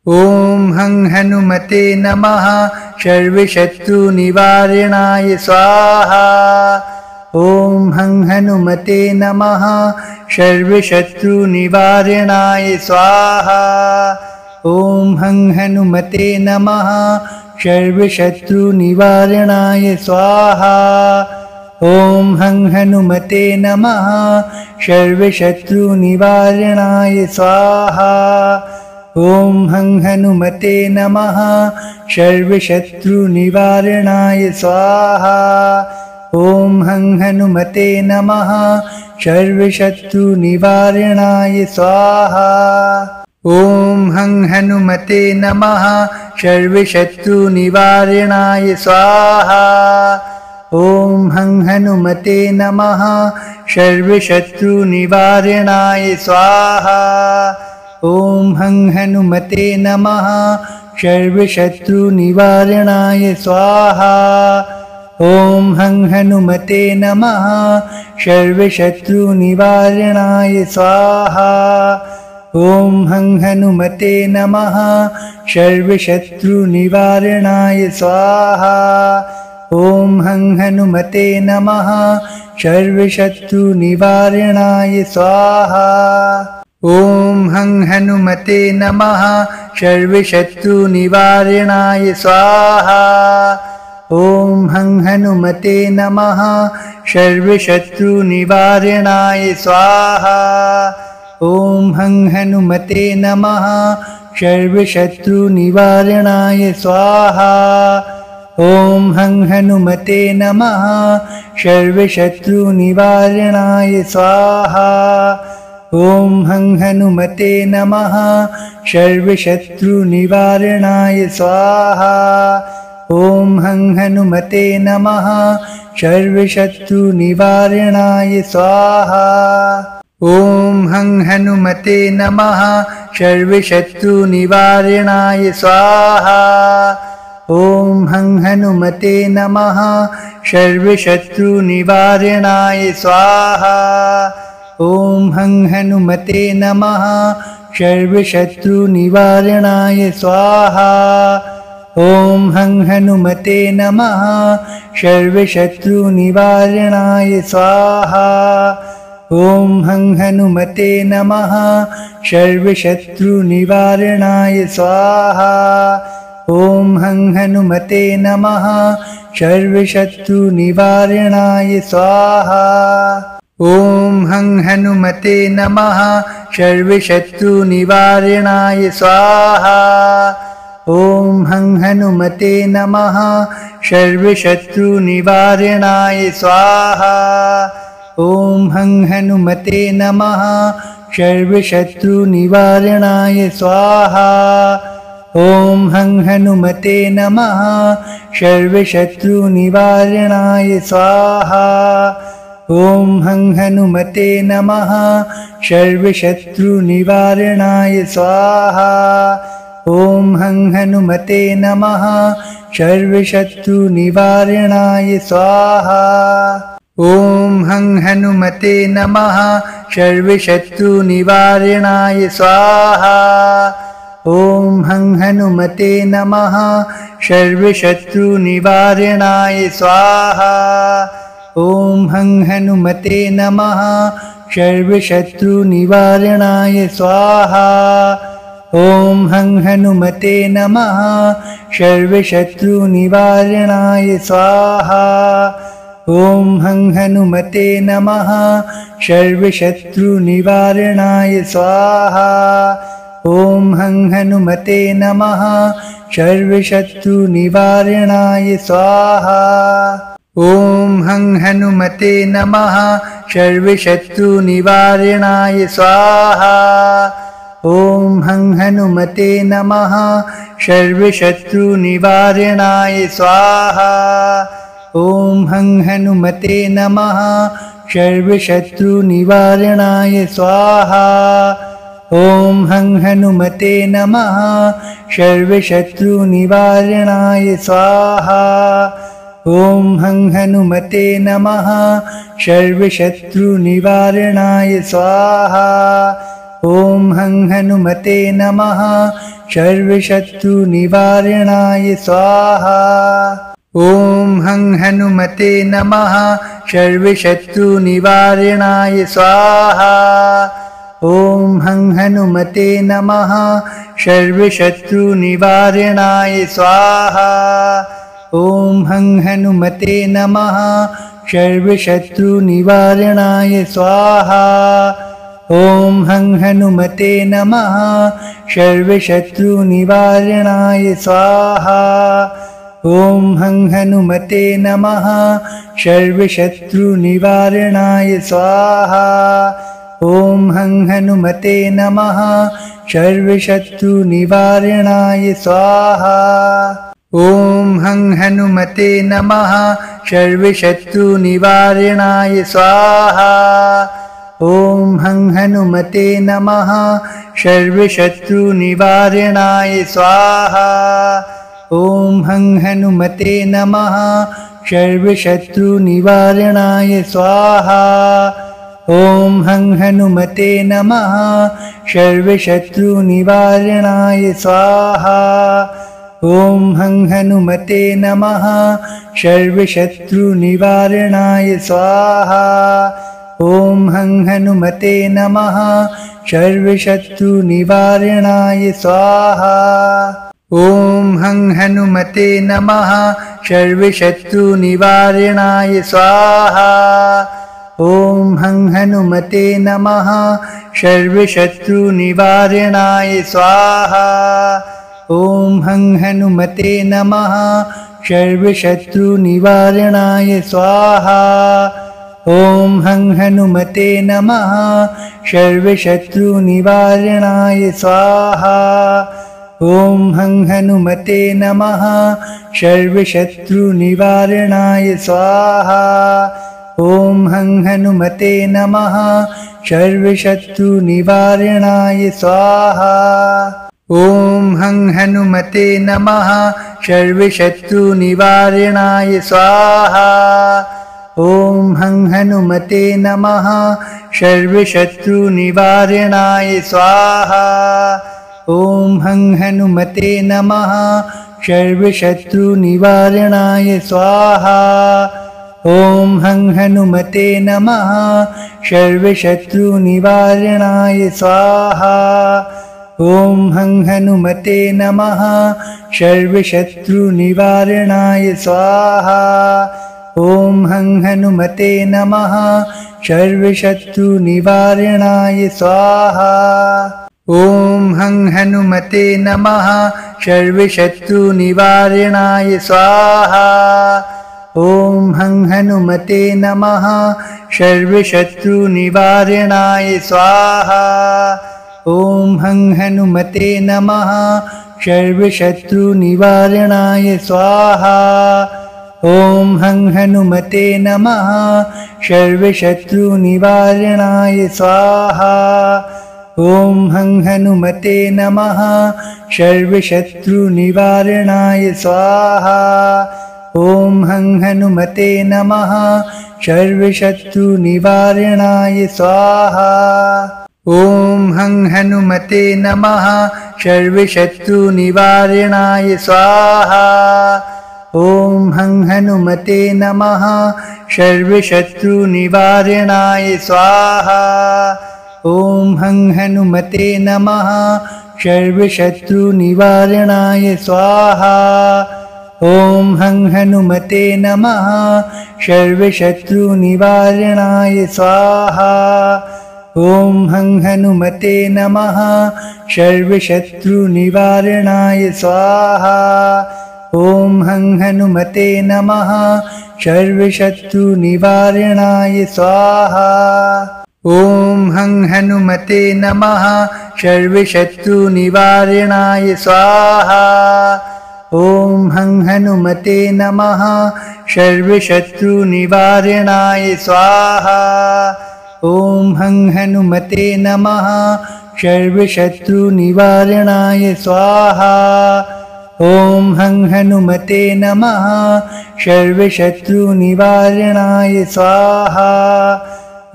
ॐ हं हनुमते नमः सर्वशत्रुनिवारणाय स्वाहा। ॐ हं हनुमते नमः सर्वशत्रुनिवारणाय स्वाहा। ॐ हं हनुमते नमः सर्वशत्रुनिवारणाय स्वाहा। ॐ हं हनुमते नमः सर्वशत्रुनिवारणाय स्वाहा। ॐ हं हनुमते नमः सर्वशत्रुनिवारणाय स्वाहा। ॐ हं हनुमते नमः सर्वशत्रुनिवारणाय स्वाहा। ॐ हं हनुमते नमः सर्वशत्रुनिवारणाय स्वाहा। ॐ हं हनुमते नमः सर्वशत्रुनिवारणाय स्वाहा। ॐ हं हनुमते नमः सर्वशत्रुनिवारणाय स्वाहा। ॐ हं हनुमते नमः सर्वशत्रुनिवारणाय स्वाहा। ॐ हं हनुमते नमः सर्वशत्रुनिवारणाय स्वाहा। ॐ हं हनुमते नमः सर्वशत्रुनिवारणाय स्वाहा। ॐ हं हनुमते नमः सर्वशत्रुनिवारणाय स्वाहा। ॐ हं हनुमते नमः सर्वशत्रुनिवारणाय स्वाहा। ॐ हं हनुमते नमः सर्वशत्रुनिवारणाय स्वाहा। ॐ हं हनुमते नमः सर्वशत्रुनिवारणाय स्वाहा। ॐ हं हनुमते नमः सर्वशत्रुनिवारणाय स्वाहा। ॐ हं हनुमते नमः सर्वशत्रुनिवारणाय स्वाहा। ॐ हं हनुमते नमः सर्वशत्रुनिवारणाय स्वाहा। ॐ हं हनुमते नमः सर्वशत्रुनिवारणाय स्वाहा। ॐ हं हनुमते नमः सर्वशत्रुनिवारणाय स्वाहा। ॐ हं हनुमते नमः सर्वशत्रुनिवारणाय स्वाहा। ॐ हं हनुमते नमः सर्वशत्रुनिवारणाय स्वाहा। ॐ हं हनुमते नमः सर्वशत्रुनिवारणाय स्वाहा। ॐ हं हनुमते नमः सर्वशत्रुनिवारणाय स्वाहा। ॐ हं हनुमते नमः सर्वशत्रुनिवारणाय स्वाहा। ॐ हं हनुमते नमः सर्वशत्रुनिवारणाय स्वाहा। ॐ हं हनुमते नमः सर्वशत्रुनिवारणाय स्वाहा। ॐ हं हनुमते नमः सर्वशत्रुनिवारणाय स्वाहा। ॐ हं हनुमते नमः सर्वशत्रुनिवारणाय स्वाहा। ॐ हं हनुमते नमः सर्वशत्रुनिवारणाय स्वाहा। ॐ हं हनुमते नमः सर्वशत्रुनिवारणाय स्वाहा। ॐ हं हनुमते नमः सर्वशत्रुनिवारणाय स्वाहा। ॐ हं हनुमते नमः सर्वशत्रुनिवारणाय स्वाहा। ॐ हं हनुमते नमः सर्वशत्रुनिवारणाय स्वाहा। ॐ हं हनुमते नमः सर्वशत्रुनिवारणाय स्वाहा। ॐ हं हनुमते नमः सर्वशत्रुनिवारणाय स्वाहा। ॐ हं हनुमते नमः सर्वशत्रुनिवारणाय स्वाहा। ॐ हं हनुमते नमः सर्वशत्रुनिवारणाय स्वाहा। ॐ हं हनुमते नमः सर्वशत्रुनिवारणाय स्वाहा। ॐ हं हनुमते नमः सर्वशत्रुनिवारणाय स्वाहा। ॐ हं हनुमते नमः सर्वशत्रुनिवारणाय स्वाहा। ॐ हं हनुमते नमः सर्वशत्रुनिवारणाय स्वाहा। ॐ हं हनुमते नमः सर्वशत्रुनिवारणाय स्वाहा। ॐ हं हनुमते नमः सर्वशत्रुनिवारणाय स्वाहा। ॐ हं हनुमते नमः सर्वशत्रुनिवारणाय स्वाहा। ॐ हं हनुमते नमः सर्वशत्रुनिवारणाय स्वाहा। ॐ हं हनुमते नमः सर्वशत्रुनिवारणाय स्वाहा। ॐ हं हनुमते नमः सर्वशत्रुनिवारणाय स्वाहा। ॐ हं हनुमते नमः सर्वशत्रुनिवारणाय स्वाहा। ॐ हं हनुमते नमः सर्वशत्रुनिवारणाय स्वाहा। ॐ हं हनुमते नमः सर्वशत्रुनिवारणाय स्वाहा। ॐ हं हनुमते नमः सर्वशत्रुनिवारणाय स्वाहा। ॐ हं हनुमते नमः सर्वशत्रुनिवारणाय स्वाहा। ॐ हं हनुमते नमः सर्वशत्रुनिवारणाय स्वाहा। ॐ हं हनुमते नमः सर्वशत्रुनिवारणाय स्वाहा। ॐ हं हनुमते नमः सर्वशत्रुनिवारणाय स्वाहा। ॐ हं हनुमते नमः सर्वशत्रुनिवारणाय स्वाहा। ॐ हं हनुमते नमः सर्वशत्रुनिवारणाय स्वाहा। ॐ हं हनुमते नमः सर्वशत्रुनिवारणाय स्वाहा। ॐ हं हनुमते नमः सर्वशत्रुनिवारणाय स्वाहा। ॐ हं हनुमते नमः सर्वशत्रुनिवारणाय स्वाहा। ॐ हं हनुमते नमः सर्वशत्रुनिवारणाय स्वाहा। ॐ हं हनुमते नमः सर्वशत्रुनिवारणाय स्वाहा। ॐ हं हनुमते नमः सर्वशत्रुनिवारणाय स्वाहा। ॐ हं हनुमते नमः सर्वशत्रुनिवारणाय स्वाहा। ॐ हं हनुमते नमः सर्वशत्रुनिवारणाय स्वाहा। ॐ हं हनुमते नमः सर्वशत्रुनिवारणाय स्वाहा। ॐ हं हनुमते नमः सर्वशत्रुनिवारणाय स्वाहा। ॐ हं हनुमते नमः सर्वशत्रुनिवारणाय स्वाहा। ॐ हं हनुमते नमः सर्वशत्रुनिवारणाय स्वाहा। ॐ हं हनुमते नमः सर्वशत्रुनिवारणाय स्वाहा। ॐ हं हनुमते नमः सर्वशत्रुनिवारणाय स्वाहा। ॐ हं हनुमते नमः सर्वशत्रुनिवारणाय स्वाहा। ॐ हं हनुमते नमः सर्वशत्रुनिवारणाय स्वाहा। ॐ हं हनुमते नमः सर्वशत्रुनिवारणाय स्वाहा। ॐ हं हनुमते नमः सर्वशत्रुनिवारणाय स्वाहा। ॐ हं हनुमते नमः सर्वशत्रुनिवारणाय स्वाहा। ॐ हं हनुमते नमः सर्वशत्रुनिवारणाय स्वाहा। ॐ हं हनुमते नमः सर्वशत्रुनिवारणाय स्वाहा। ॐ हं हनुमते नमः सर्वशत्रुनिवारणाय स्वाहा। ॐ हं हनुमते नमः सर्वशत्रुनिवारणाय स्वाहा।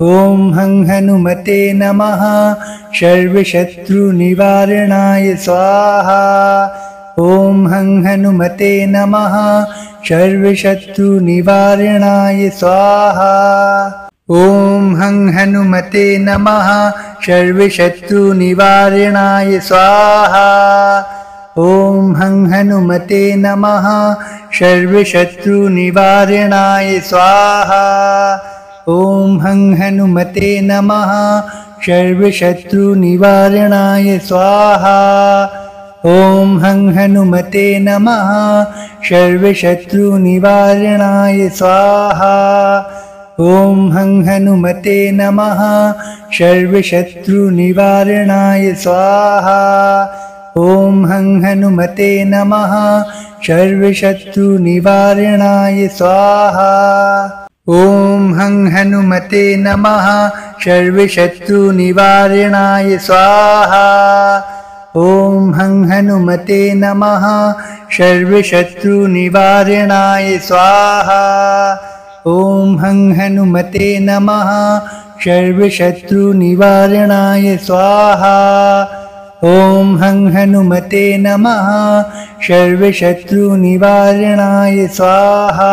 ॐ हं हनुमते नमः सर्वशत्रुनिवारणाय स्वाहा ॐ हं हनुमते नमः सर्वशत्रुनिवारणाय स्वाहा ॐ हं हनुमते नमः सर्वशत्रुनिवारणाय स्वाहा ॐ हं हनुमते नमः सर्वशत्रुनिवारणाय स्वाहा ॐ हं हनुमते नमः सर्वशत्रुनिवारणाय स्वाहा ॐ हं हनुमते नमः सर्वशत्रुनिवारणाय स्वाहा ॐ हं हनुमते नमः सर्वशत्रुनिवारणाय स्वाहा ॐ हं हनुमते नमः सर्वशत्रुनिवारणाय स्वाहा ॐ हं हनुमते नमः सर्वशत्रुनिवारणाय स्वाहा ॐ हं हनुमते नमः सर्वशत्रुनिवारणाय स्वाहा ॐ हं हनुमते नमः सर्वशत्रुनिवारणाय स्वाहा ॐ हं हनुमते नमः सर्वशत्रुनिवारणाय स्वाहा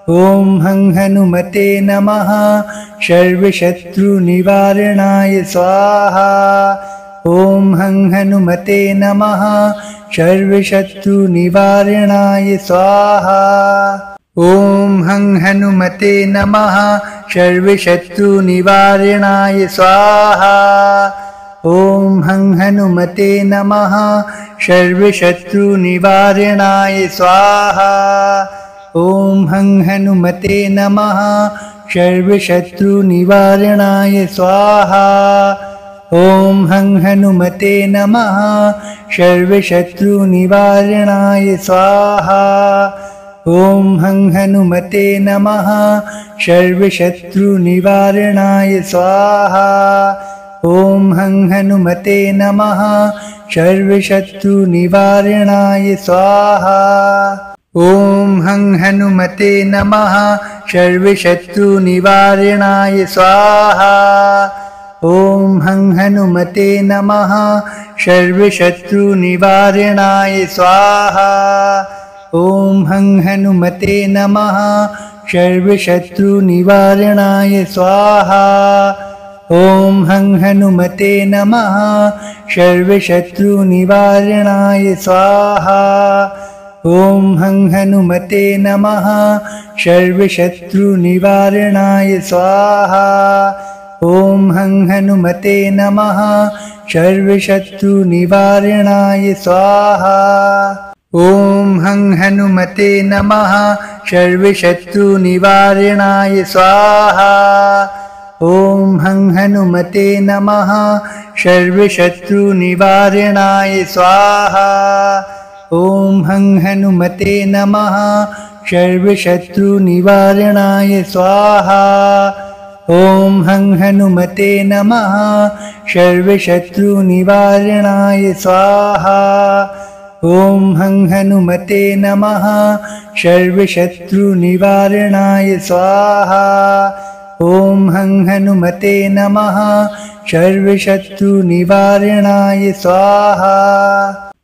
ॐ हं हनुमते नमः सर्वशत्रुनिवारणाय स्वाहा ॐ हं हनुमते नमः सर्वशत्रुनिवारणाय स्वाहा ॐ हं हनुमते नमः सर्वशत्रुनिवारणाय स्वाहा ॐ हं हनुमते नमः सर्वशत्रुनिवारणाय स्वाहा ॐ हं हनुमते नमः सर्वशत्रुनिवारणाय स्वाहा ॐ हं हनुमते नमः सर्वशत्रुनिवारणाय स्वाहा ॐ हं हनुमते नमः सर्वशत्रुनिवारणाय स्वाहा ॐ हं हनुमते नमः सर्वशत्रुनिवारणाय स्वाहा ॐ हं हनुमते नमः सर्वशत्रुनिवारणाय स्वाहा ॐ हं हनुमते नमः सर्वशत्रुनिवारणाय स्वाहा ॐ हं हनुमते नमः सर्वशत्रुनिवारणाय स्वाहा ॐ हं हनुमते नमः सर्वशत्रुनिवारणाय स्वाहा ॐ हं हनुमते नमः सर्वशत्रुनिवारणाय स्वाहा ॐ हं हनुमते नमः सर्वशत्रुनिवारणाय स्वाहा ॐ हं हनुमते नमः सर्वशत्रुनिवारणाय स्वाहा ॐ हं हनुमते नमः सर्वशत्रुनिवारणाय स्वाहा ॐ हं हनुमते नमः सर्वशत्रुनिवारणाय स्वाहा ॐ हं हनुमते नमः सर्वशत्रुनिवारणाय स्वाहा ॐ हं हनुमते नमः सर्वशत्रुनिवारणाय स्वाहा ॐ हं हनुमते नमः सर्वशत्रुनिवारणाय स्वाहा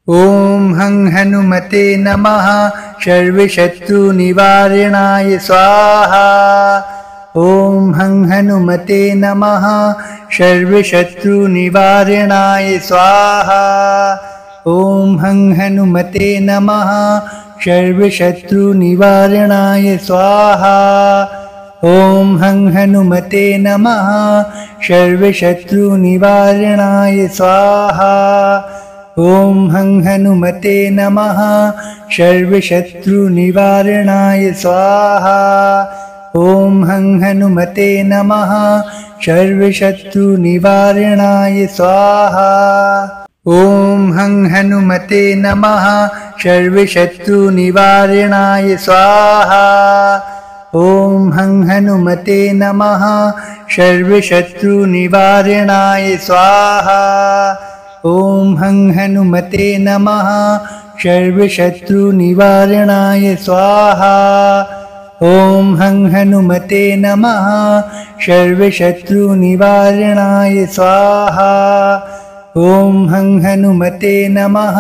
ॐ हं हनुमते नमः सर्वशत्रुनिवारणाय स्वाहा ॐ हं हनुमते नमः सर्वशत्रुनिवारणाय स्वाहा ॐ हं हनुमते नमः सर्वशत्रुनिवारणाय स्वाहा ॐ हं हनुमते नमः सर्वशत्रुनिवारणाय स्वाहा ॐ हं हनुमते नमः सर्वशत्रुनिवारणाय स्वाहा ॐ हं हनुमते नमः सर्वशत्रुनिवारणाय स्वाहा ॐ हं हनुमते नमः सर्वशत्रुनिवारणाय स्वाहा ॐ हं हनुमते नमः सर्वशत्रुनिवारणाय स्वाहा ॐ हं हनुमते नमः सर्वशत्रुनिवारणाय स्वाहा ॐ हं हनुमते नमः सर्वशत्रुनिवारणाय स्वाहा ॐ हं हनुमते नमः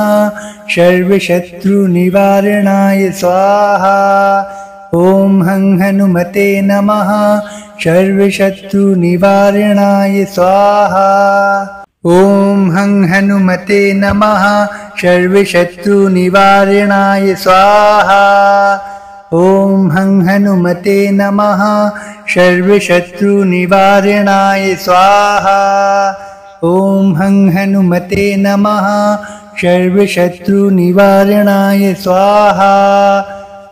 सर्वशत्रुनिवारणाय स्वाहा ॐ हं हनुमते नमः सर्वशत्रुनिवारणाय स्वाहा ॐ हं हनुमते नमः सर्वशत्रुनिवारणाय स्वाहा ॐ हं हनुमते नमः सर्वशत्रुनिवारणाय स्वाहा ॐ हं हनुमते नमः सर्वशत्रुनिवारणाय स्वाहा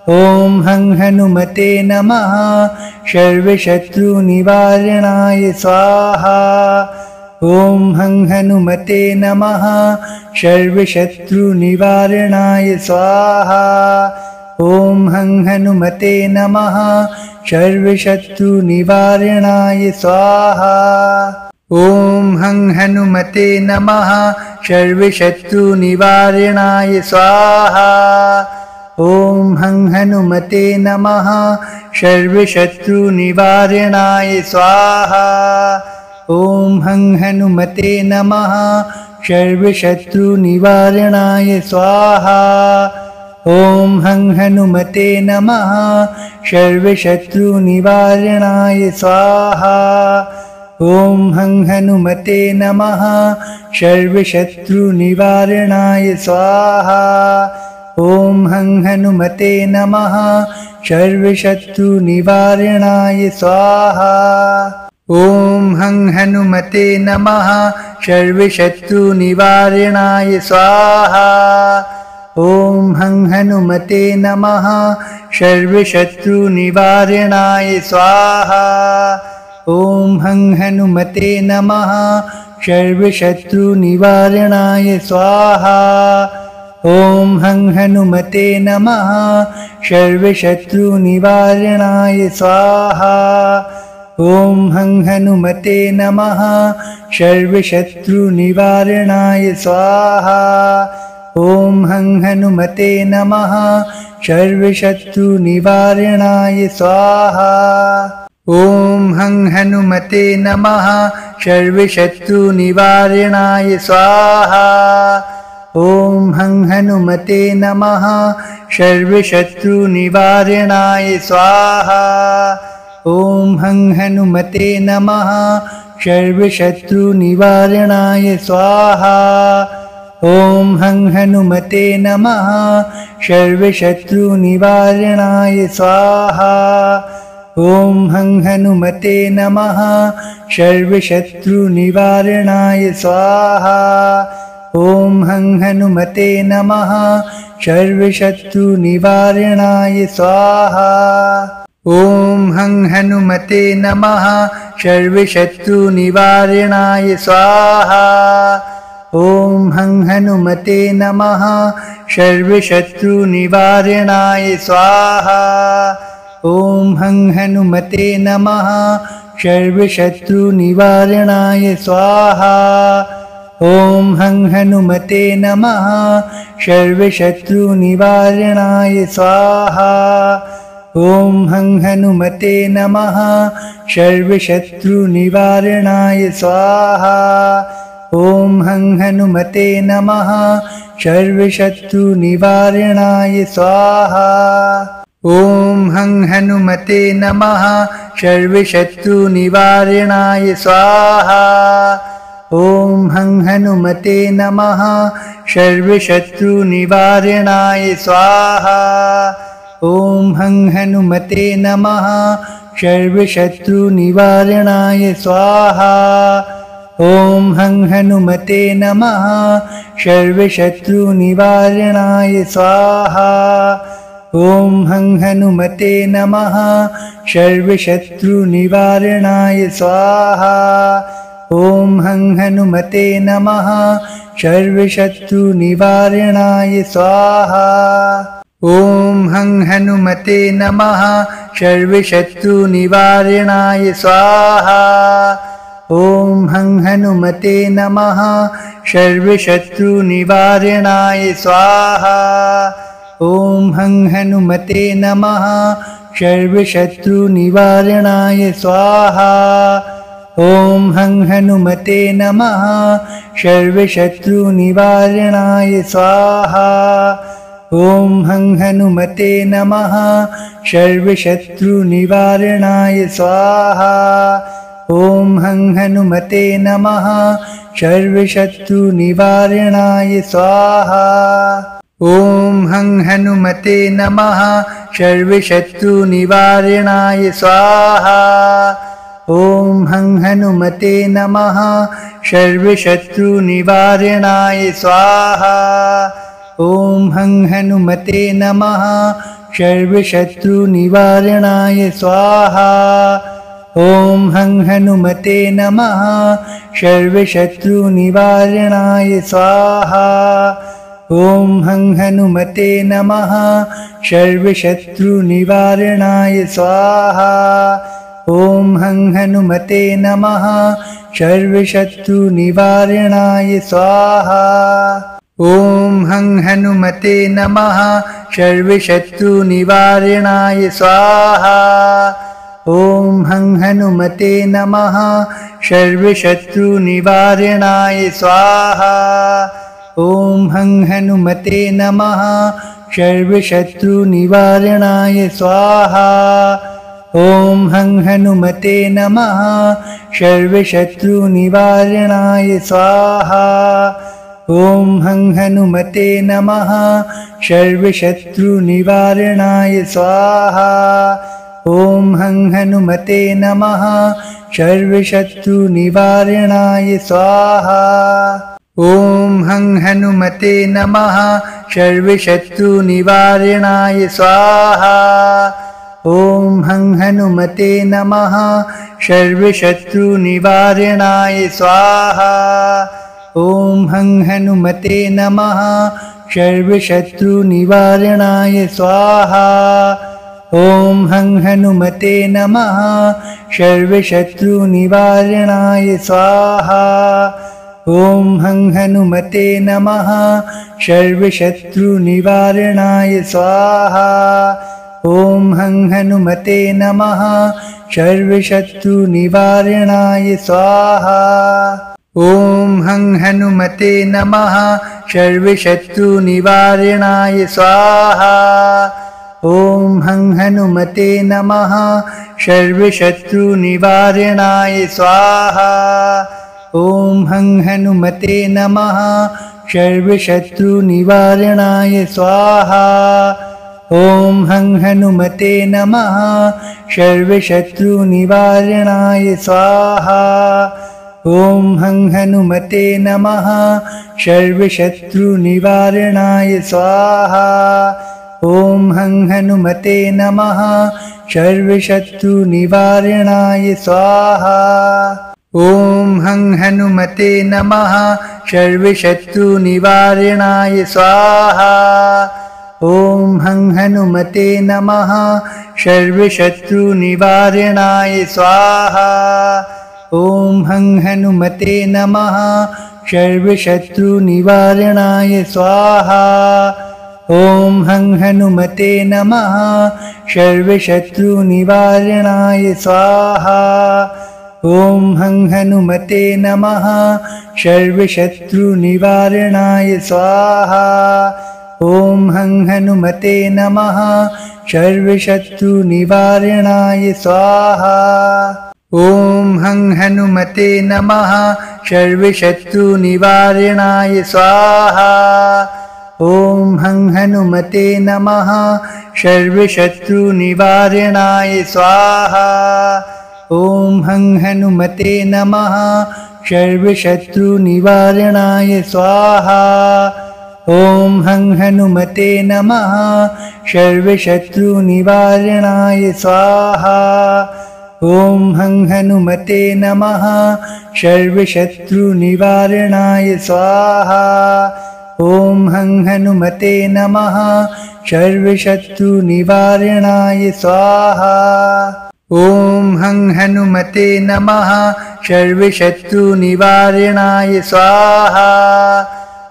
ॐ हं हनुमते नमः सर्वशत्रुनिवारणाय स्वाहा ॐ हं हनुमते नमः सर्वशत्रुनिवारणाय स्वाहा ॐ हं हनुमते नमः सर्वशत्रुनिवारणाय स्वाहा ॐ हं हनुमते नमः सर्वशत्रुनिवारणाय स्वाहा ॐ हं हनुमते नमः सर्वशत्रुनिवारणाय स्वाहा ॐ हं हनुमते नमः सर्वशत्रुनिवारणाय स्वाहा ॐ हं हनुमते नमः सर्वशत्रुनिवारणाय स्वाहा ॐ हं हनुमते नमः सर्वशत्रुनिवारणाय स्वाहा ॐ हं हनुमते नमः सर्वशत्रुनिवारणाय स्वाहा ॐ हं हनुमते नमः सर्वशत्रुनिवारणाय स्वाहा ॐ हं हनुमते नमः सर्वशत्रुनिवारणाय स्वाहा ॐ हं हनुमते नमः सर्वशत्रुनिवारणाय स्वाहा ॐ हं हनुमते नमः सर्वशत्रुनिवारणाय स्वाहा ॐ हं हनुमते नमः सर्वशत्रुनिवारणाय स्वाहा ॐ हं हनुमते नमः सर्वशत्रुनिवारणाय स्वाहा ॐ हं हनुमते नमः सर्वशत्रुनिवारणाय स्वाहा ॐ हं हनुमते नमः सर्वशत्रुनिवारणाय स्वाहा ॐ हं हनुमते नमः सर्वशत्रुनिवारणाय स्वाहा ॐ हं हनुमते नमः सर्वशत्रुनिवारणाय स्वाहा ॐ हं हनुमते नमः सर्वशत्रुनिवारणाय स्वाहा ॐ हं हनुमते नमः सर्वशत्रुनिवारणाय स्वाहा ॐ हं हनुमते नमः सर्वशत्रुनिवारणाय स्वाहा ॐ हं हनुमते नमः सर्वशत्रुनिवारणाय स्वाहा ॐ हं हनुमते नमः सर्वशत्रुनिवारणाय स्वाहा ॐ हं हनुमते नमः सर्वशत्रुनिवारणाय स्वाहा ॐ हं हनुमते नमः सर्वशत्रुनिवारणाय स्वाहा ॐ हं हनुमते नमः सर्वशत्रुनिवारणाय स्वाहा ॐ हं हनुमते नमः सर्वशत्रुनिवारणाय स्वाहा ॐ हं हनुमते नमः सर्वशत्रुनिवारणाय स्वाहा ॐ हं हनुमते नमः सर्वशत्रुनिवारणाय स्वाहा ॐ हं हनुमते नमः सर्वशत्रुनिवारणाय स्वाहा ॐ हं हनुमते नमः सर्वशत्रुनिवारणाय स्वाहा ॐ हं हनुमते नमः सर्वशत्रुनिवारणाय स्वाहा ॐ हं हनुमते नमः सर्वशत्रुनिवारणाय स्वाहा ॐ हं हनुमते नमः सर्वशत्रुनिवारणाय स्वाहा ॐ हं हनुमते नमः सर्वशत्रुनिवारणाय स्वाहा। ॐ हं हनुमते नमः सर्वशत्रुनिवारणाय स्वाहा। ॐ हं हनुमते नमः सर्वशत्रुनिवारणाय स्वाहा। ॐ हं हनुमते नमः सर्वशत्रुनिवारणाय स्वाहा। ॐ हं हनुमते नमः सर्वशत्रुनिवारणाय स्वाहा। ॐ हं हनुमते नमः सर्वशत्रुनिवारणाय स्वाहा। ॐ हं हनुमते नमः सर्वशत्रुनिवारणाय स्वाहा। ॐ हं हनुमते नमः सर्वशत्रुनिवारणाय स्वाहा। ॐ हं हनुमते नमः सर्वशत्रुनिवारणाय स्वाहा। ॐ हं हनुमते नमः सर्वशत्रुनिवारणाय स्वाहा। ॐ हं हनुमते नमः सर्वशत्रुनिवारणाय स्वाहा। ॐ हं हनुमते नमः सर्वशत्रुनिवारणाय स्वाहा। ॐ हं हनुमते नमः सर्वशत्रुनिवारणाय स्वाहा। ॐ हं हनुमते नमः सर्वशत्रुनिवारणाय स्वाहा। ॐ हं हनुमते नमः सर्वशत्रुनिवारणाय स्वाहा। ॐ हं हनुमते नमः सर्वशत्रुनिवारणाय स्वाहा। ॐ हं हनुमते नमः सर्वशत्रुनिवारणाय स्वाहा। ॐ हं हनुमते नमः सर्वशत्रुनिवारणाय स्वाहा। ॐ हं हनुमते नमः सर्वशत्रुनिवारणाय स्वाहा। ॐ हं हनुमते नमः सर्वशत्रुनिवारणाय स्वाहा। ॐ हं हनुमते नमः सर्वशत्रुनिवारणाय स्वाहा। ॐ हं हनुमते नमः सर्वशत्रुनिवारणाय स्वाहा। ॐ हं हनुमते नमः सर्वशत्रुनिवारणाय स्वाहा। ॐ हं हनुमते नमः सर्वशत्रुनिवारणाय स्वाहा। ॐ हं हनुमते नमः सर्वशत्रुनिवारणाय स्वाहा। ॐ हं हनुमते नमः सर्वशत्रुनिवारणाय स्वाहा। ॐ हं हनुमते नमः सर्वशत्रुनिवारणाय स्वाहा। ॐ हं हनुमते नमः सर्वशत्रुनिवारणाय स्वाहा। ॐ हं हनुमते नमः सर्वशत्रुनिवारणाय स्वाहा। ॐ हं हनुमते नमः सर्वशत्रुनिवारणाय स्वाहा। ॐ हं हनुमते नमः सर्वशत्रुनिवारणाय स्वाहा। ॐ हं हनुमते नमः सर्वशत्रुनिवारणाय स्वाहा। ॐ हं हनुमते नमः सर्वशत्रुनिवारणाय स्वाहा। ॐ हं हनुमते नमः सर्वशत्रुनिवारणाय स्वाहा। ॐ हं हनुमते नमः सर्वशत्रुनिवारणाय स्वाहा। ॐ हं हनुमते नमः सर्वशत्रुनिवारणाय स्वाहा। ॐ हं हनुमते नमः सर्वशत्रुनिवारणाय स्वाहा। ॐ हं हनुमते नमः सर्वशत्रुनिवारणाय स्वाहा। ॐ हं हनुमते नमः सर्वशत्रुनिवारणाय स्वाहा। ॐ हं हनुमते नमः सर्वशत्रुनिवारणाय स्वाहा। ॐ हं हनुमते नमः सर्वशत्रुनिवारणाय स्वाहा।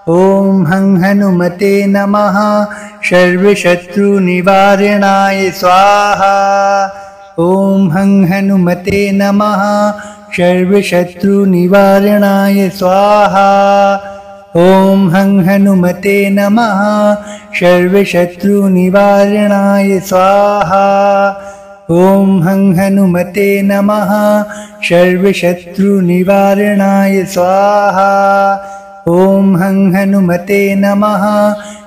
ॐ हं हनुमते नमः सर्वशत्रुनिवारणाय स्वाहा ॐ हं हनुमते नमः सर्वशत्रुनिवारणाय स्वाहा ॐ हं हनुमते नमः सर्वशत्रुनिवारणाय स्वाहा ॐ हं हनुमते नमः सर्वशत्रुनिवारणाय स्वाहा ॐ हं हनुमते नमः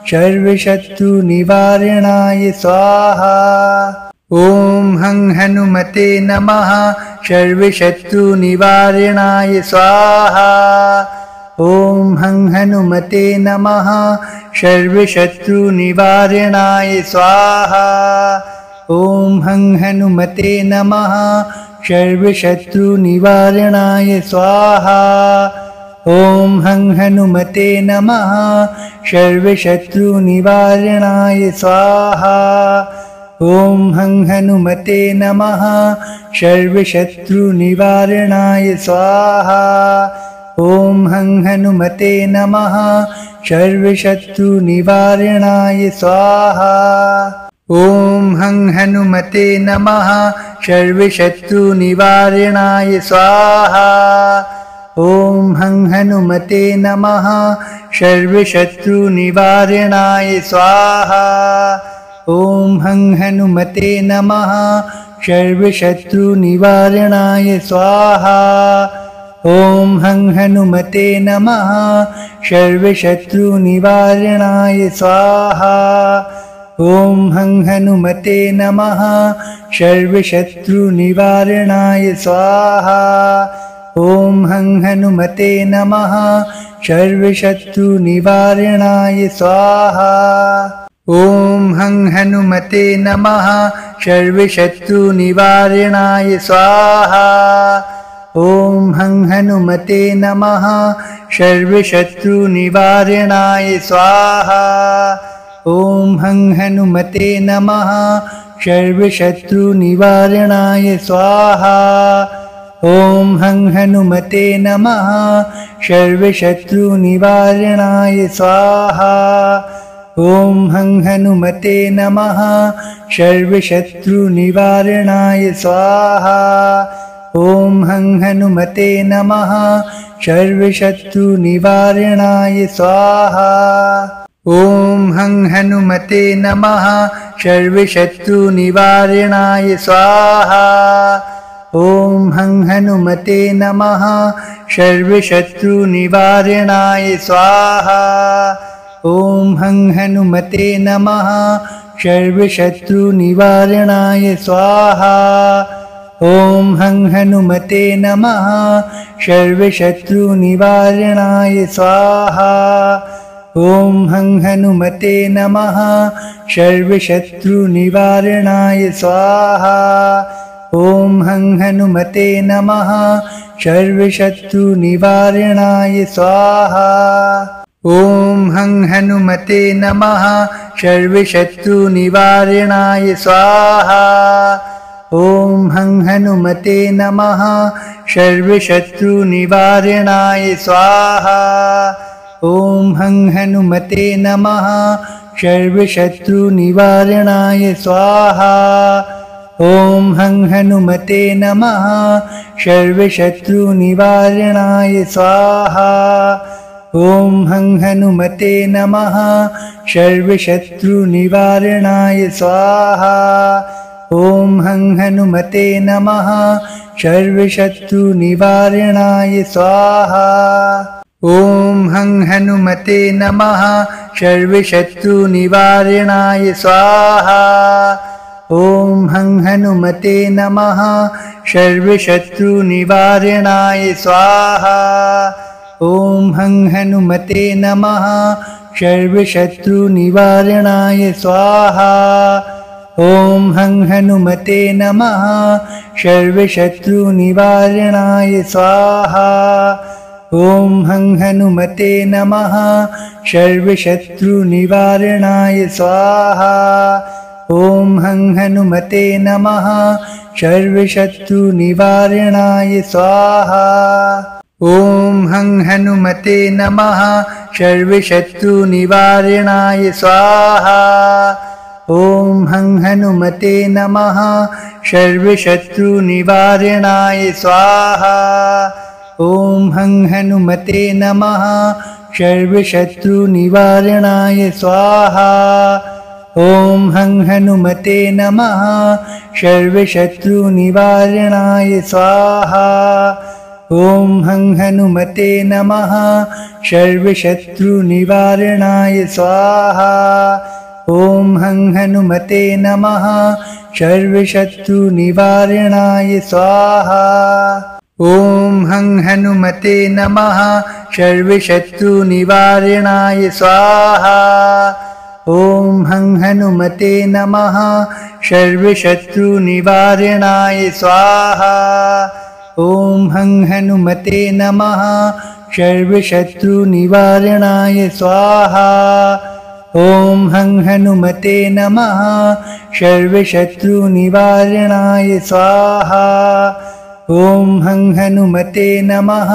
सर्वशत्रुनिवारणाय स्वाहा ॐ हं हनुमते नमः सर्वशत्रुनिवारणाय स्वाहा ॐ हं हनुमते नमः सर्वशत्रुनिवारणाय स्वाहा ॐ हं हनुमते नमः सर्वशत्रुनिवारणाय स्वाहा ॐ हं हनुमते नमः सर्वशत्रुनिवारणाय स्वाहा ॐ हं हनुमते नमः सर्वशत्रुनिवारणाय स्वाहा ॐ हं हनुमते नमः सर्वशत्रुनिवारणाय स्वाहा ॐ हं हनुमते नमः सर्वशत्रुनिवारणाय स्वाहा ॐ हं हनुमते नमः सर्वशत्रुनिवारणाय स्वाहा ॐ हं हनुमते नमः सर्वशत्रुनिवारणाय स्वाहा ॐ हं हनुमते नमः सर्वशत्रुनिवारणाय स्वाहा ॐ हं हनुमते नमः सर्वशत्रुनिवारणाय स्वाहा ॐ हं हनुमते नमः सर्वशत्रुनिवारणाय स्वाहा ॐ हं हनुमते नमः सर्वशत्रुनिवारणाय स्वाहा ॐ हं हनुमते नमः सर्वशत्रुनिवारणाय स्वाहा ॐ हं हनुमते नमः सर्वशत्रुनिवारणाय स्वाहा ॐ हं हनुमते नमः सर्वशत्रुनिवारणाय स्वाहा ॐ हं हनुमते नमः सर्वशत्रुनिवारणाय स्वाहा ॐ हं हनुमते नमः सर्वशत्रुनिवारणाय स्वाहा ॐ हं हनुमते नमः सर्वशत्रुनिवारणाय स्वाहा ॐ हं हनुमते नमः सर्वशत्रुनिवारणाय स्वाहा ॐ हं हनुमते नमः सर्वशत्रुनिवारणाय स्वाहा ॐ हं हनुमते नमः सर्वशत्रुनिवारणाय स्वाहा ॐ हं हनुमते नमः सर्वशत्रुनिवारणाय स्वाहा ॐ हं हनुमते नमः सर्वशत्रुनिवारणाय स्वाहा ॐ हं हनुमते नमः सर्वशत्रुनिवारणाय स्वाहा ॐ हं हनुमते नमः सर्वशत्रुनिवारणाय स्वाहा ॐ हं हनुमते नमः सर्वशत्रुनिवारणाय स्वाहा ॐ हं हनुमते नमः सर्वशत्रुनिवारणाय स्वाहा ॐ हं हनुमते नमः सर्वशत्रुनिवारणाय स्वाहा ॐ हं हनुमते नमः सर्वशत्रुनिवारणाय स्वाहा ॐ हं हनुमते नमः सर्वशत्रुनिवारणाय स्वाहा ॐ हं हनुमते नमः सर्वशत्रुनिवारणाय स्वाहा ॐ हं हनुमते नमः सर्वशत्रुनिवारणाय स्वाहा ॐ हं हनुमते नमः सर्वशत्रुनिवारणाय स्वाहा ॐ हं हनुमते नमः सर्वशत्रुनिवारणाय स्वाहा ॐ हं हनुमते नमः सर्वशत्रुनिवारणाय स्वाहा। ॐ हं हनुमते नमः सर्वशत्रुनिवारणाय स्वाहा ॐ हं हनुमते नमः सर्वशत्रुनिवारणाय स्वाहा ॐ हं हनुमते नमः सर्वशत्रुनिवारणाय स्वाहा ॐ हं हनुमते नमः सर्वशत्रुनिवारणाय स्वाहा ॐ हं हनुमते नमः सर्वशत्रुनिवारणाय स्वाहा ॐ हं हनुमते नमः सर्वशत्रुनिवारणाय स्वाहा ॐ हं हनुमते नमः सर्वशत्रुनिवारणाय स्वाहा ॐ हं हनुमते नमः सर्वशत्रुनिवारणाय स्वाहा ॐ हं हनुमते नमः सर्वशत्रुनिवारणाय स्वाहा ॐ हं हनुमते नमः सर्वशत्रुनिवारणाय स्वाहा ॐ हं हनुमते नमः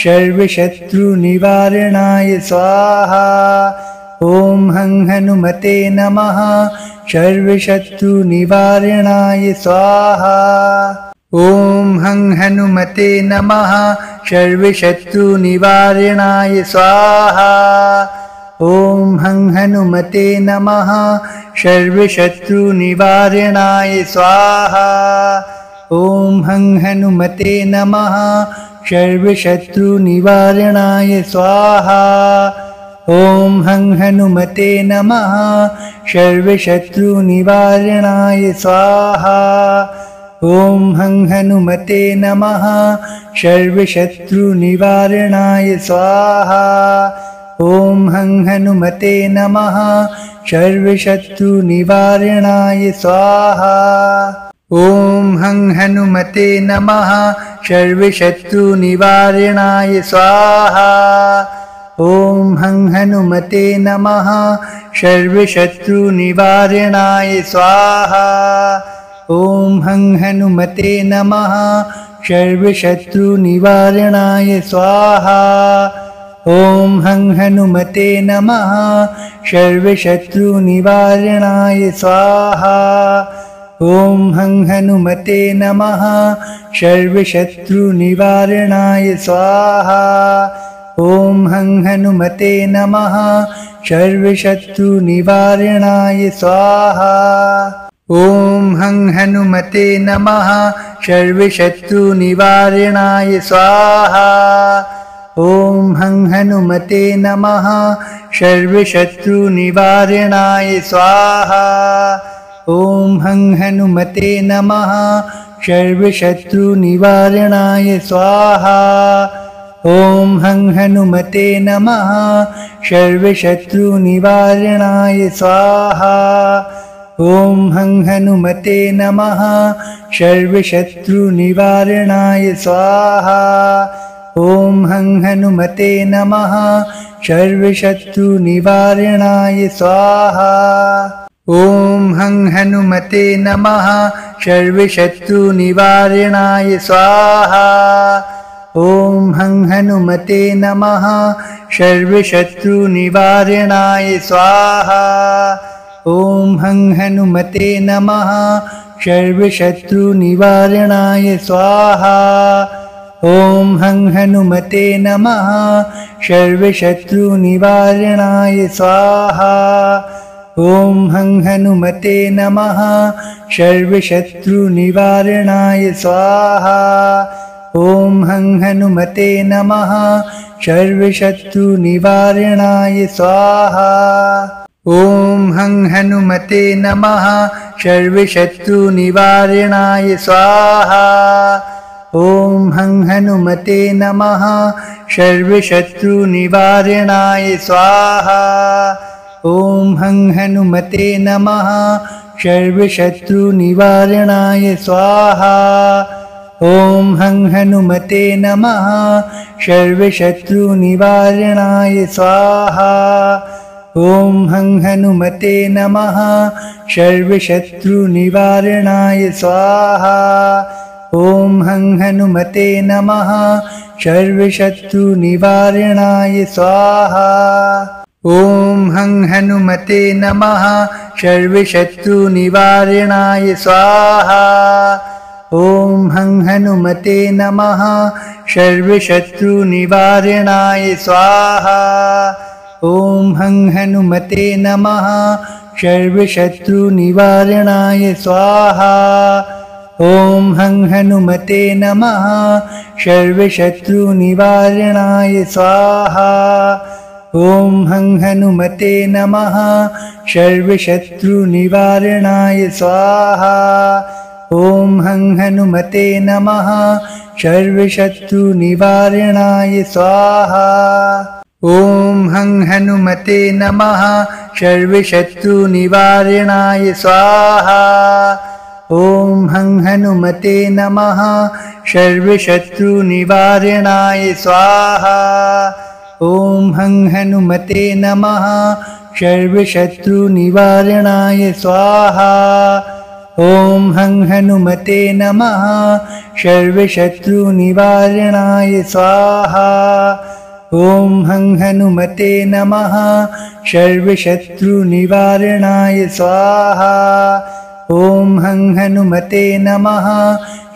सर्वशत्रुनिवारणाय स्वाहा ॐ हं हनुमते नमः सर्वशत्रुनिवारणाय स्वाहा ॐ हं हनुमते नमः सर्वशत्रुनिवारणाय स्वाहा ॐ हं हनुमते नमः सर्वशत्रुनिवारणाय स्वाहा ॐ हं हनुमते नमः सर्वशत्रुनिवारणाय स्वाहा ॐ हं हनुमते नमः सर्वशत्रुनिवारणाय स्वाहा ॐ हं हनुमते नमः सर्वशत्रुनिवारणाय स्वाहा ॐ हं हनुमते नमः सर्वशत्रुनिवारणाय स्वाहा ॐ हं हनुमते नमः सर्वशत्रुनिवारणाय स्वाहा ॐ हं हनुमते नमः सर्वशत्रुनिवारणाय स्वाहा ॐ हं हनुमते नमः सर्वशत्रुनिवारणाय स्वाहा ॐ हं हनुमते नमः सर्वशत्रुनिवारणाय स्वाहा ॐ हं हनुमते नमः सर्वशत्रुनिवारणाय स्वाहा ॐ हं हनुमते नमः सर्वशत्रुनिवारणाय स्वाहा ॐ हं हनुमते नमः सर्वशत्रुनिवारणाय स्वाहा ॐ हं हनुमते नमः सर्वशत्रुनिवारणाय स्वाहा ॐ हं हनुमते नमः सर्वशत्रुनिवारणाय स्वाहा ॐ हं हनुमते नमः सर्वशत्रुनिवारणाय स्वाहा ॐ हं हनुमते नमः सर्वशत्रुनिवारणाय स्वाहा ॐ हं हनुमते नमः सर्वशत्रुनिवारणाय स्वाहा ॐ हं हनुमते नमः सर्वशत्रुनिवारणाय स्वाहा ॐ हं हनुमते नमः सर्वशत्रुनिवारणाय स्वाहा ॐ हं हनुमते नमः सर्वशत्रुनिवारणाय स्वाहा ॐ हं हनुमते नमः सर्वशत्रुनिवारणाय स्वाहा ॐ हं हनुमते नमः सर्वशत्रुनिवारणाय स्वाहा ॐ हं हनुमते नमः सर्वशत्रुनिवारणाय स्वाहा ॐ हं हनुमते नमः सर्वशत्रुनिवारणाय स्वाहा ॐ हं हनुमते नमः सर्वशत्रुनिवारणाय स्वाहा ॐ हं हनुमते नमः सर्वशत्रुनिवारणाय स्वाहा ॐ हं हनुमते नमः सर्वशत्रुनिवारणाय स्वाहा ॐ हं हनुमते नमः सर्वशत्रुनिवारणाय स्वाहा ॐ हं हनुमते नमः सर्वशत्रुनिवारणाय स्वाहा ॐ हं हनुमते नमः सर्वशत्रुनिवारणाय स्वाहा ॐ हं हनुमते नमः सर्वशत्रुनिवारणाय स्वाहा ॐ हं हनुमते नमः सर्वशत्रुनिवारणाय स्वाहा ॐ हं हनुमते नमः सर्वशत्रुनिवारणाय स्वाहा ॐ हं हनुमते नमः सर्वशत्रुनिवारणाय स्वाहा ॐ हं हनुमते नमः सर्वशत्रुनिवारणाय स्वाहा ॐ हं हनुमते नमः सर्वशत्रुनिवारणाय स्वाहा ॐ हं हनुमते नमः सर्वशत्रुनिवारणाय स्वाहा ॐ हं हनुमते नमः सर्वशत्रुनिवारणाय स्वाहा ॐ हं हनुमते नमः सर्वशत्रुनिवारणाय स्वाहा ॐ हं हनुमते नमः सर्वशत्रुनिवारणाय स्वाहा ॐ हं हनुमते नमः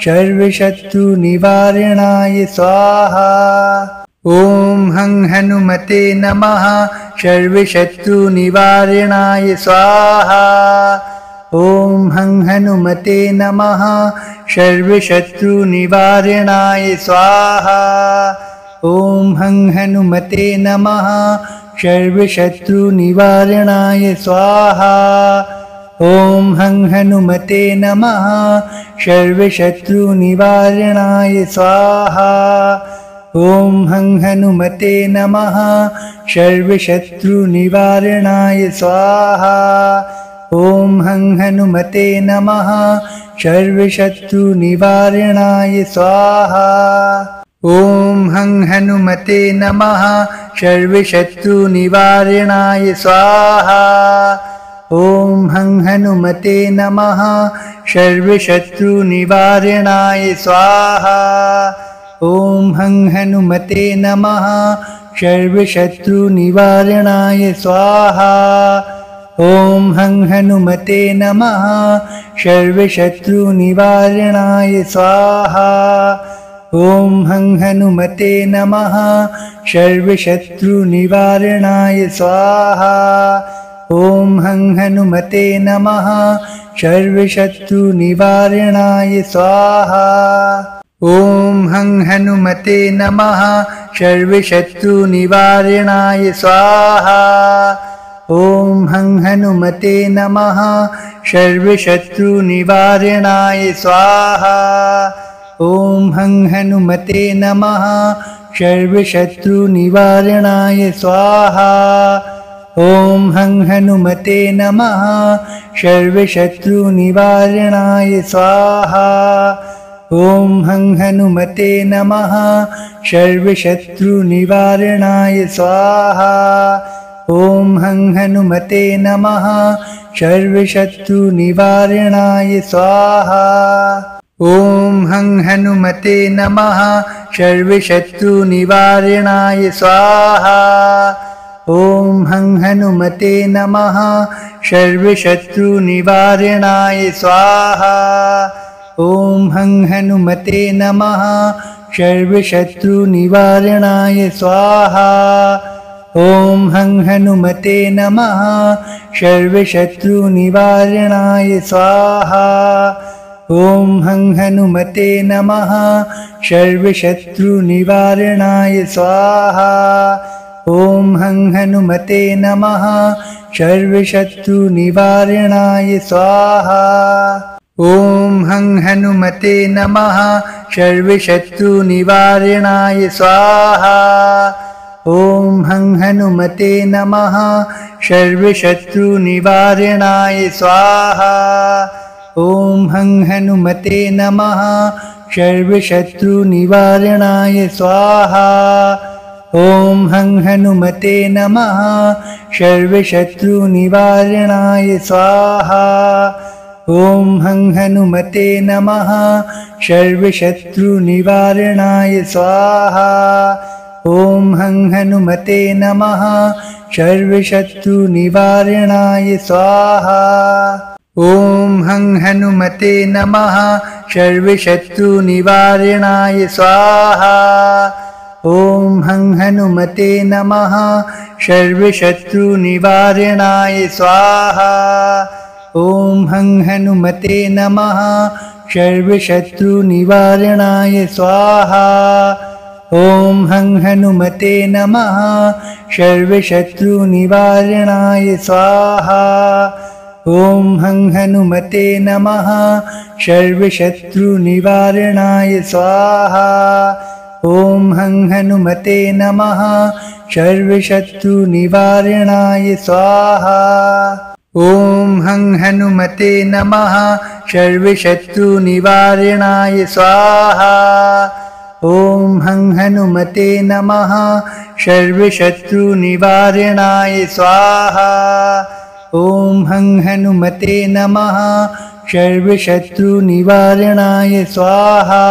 सर्वशत्रुनिवारणाय स्वाहा ॐ हं हनुमते नमः सर्वशत्रुनिवारणाय स्वाहा ॐ हं हनुमते नमः सर्वशत्रुनिवारणाय स्वाहा ॐ हं हनुमते नमः सर्वशत्रुनिवारणाय स्वाहा ॐ हं हनुमते नमः सर्वशत्रुनिवारणाय स्वाहा ॐ हं हनुमते नमः सर्वशत्रुनिवारणाय स्वाहा ॐ हं हनुमते नमः सर्वशत्रुनिवारणाय स्वाहा ॐ हं हनुमते नमः सर्वशत्रुनिवारणाय स्वाहा ॐ हं हनुमते नमः सर्वशत्रुनिवारणाय स्वाहा ॐ हं हनुमते नमः सर्वशत्रुनिवारणाय स्वाहा ॐ हं हनुमते नमः सर्वशत्रुनिवारणाय स्वाहा ॐ हं हनुमते नमः सर्वशत्रुनिवारणाय स्वाहा ॐ हं हनुमते नमः सर्वशत्रुनिवारणाय स्वाहा ॐ हं हनुमते नमः सर्वशत्रुनिवारणाय स्वाहा ॐ हं हनुमते नमः सर्वशत्रुनिवारणाय स्वाहा ॐ हं हनुमते नमः सर्वशत्रुनिवारणाय स्वाहा ॐ हं हनुमते नमः सर्वशत्रुनिवारणाय स्वाहा ॐ हं हनुमते नमः सर्वशत्रुनिवारणाय स्वाहा ॐ हं हनुमते नमः सर्वशत्रुनिवारणाय स्वाहा ॐ हं हनुमते नमः सर्वशत्रुनिवारणाय स्वाहा ॐ हं हनुमते नमः सर्वशत्रुनिवारणाय स्वाहा ॐ हं हनुमते नमः सर्वशत्रुनिवारणाय स्वाहा ॐ हं हनुमते नमः सर्वशत्रुनिवारणाय स्वाहा ॐ हं हनुमते नमः सर्वशत्रुनिवारणाय स्वाहा ॐ हं हनुमते नमः सर्वशत्रुनिवारणाय स्वाहा ॐ हं हनुमते नमः सर्वशत्रुनिवारणाय स्वाहा ॐ हं हनुमते नमः सर्वशत्रुनिवारणाय स्वाहा ॐ हं हनुमते नमः सर्वशत्रुनिवारणाय स्वाहा ॐ हं हनुमते नमः सर्वशत्रुनिवारणाय स्वाहा ॐ हं हनुमते नमः सर्वशत्रुनिवारणाय स्वाहा ॐ हं हनुमते नमः सर्वशत्रुनिवारणाय स्वाहा ॐ हं हनुमते नमः सर्वशत्रुनिवारणाय स्वाहा ॐ हं हनुमते नमः सर्वशत्रुनिवारणाय स्वाहा ॐ हं हनुमते नमः सर्वशत्रुनिवारणाय स्वाहा ॐ हं हनुमते नमः सर्वशत्रुनिवारणाय स्वाहा ॐ हं हनुमते नमः सर्वशत्रुनिवारणाय स्वाहा ॐ हं हनुमते नमः सर्वशत्रुनिवारणाय स्वाहा ॐ हं हनुमते नमः सर्वशत्रुनिवारणाय स्वाहा ॐ हं हनुमते नमः सर्वशत्रुनिवारणाय स्वाहा ॐ हं हनुमते नमः सर्वशत्रुनिवारणाय स्वाहा।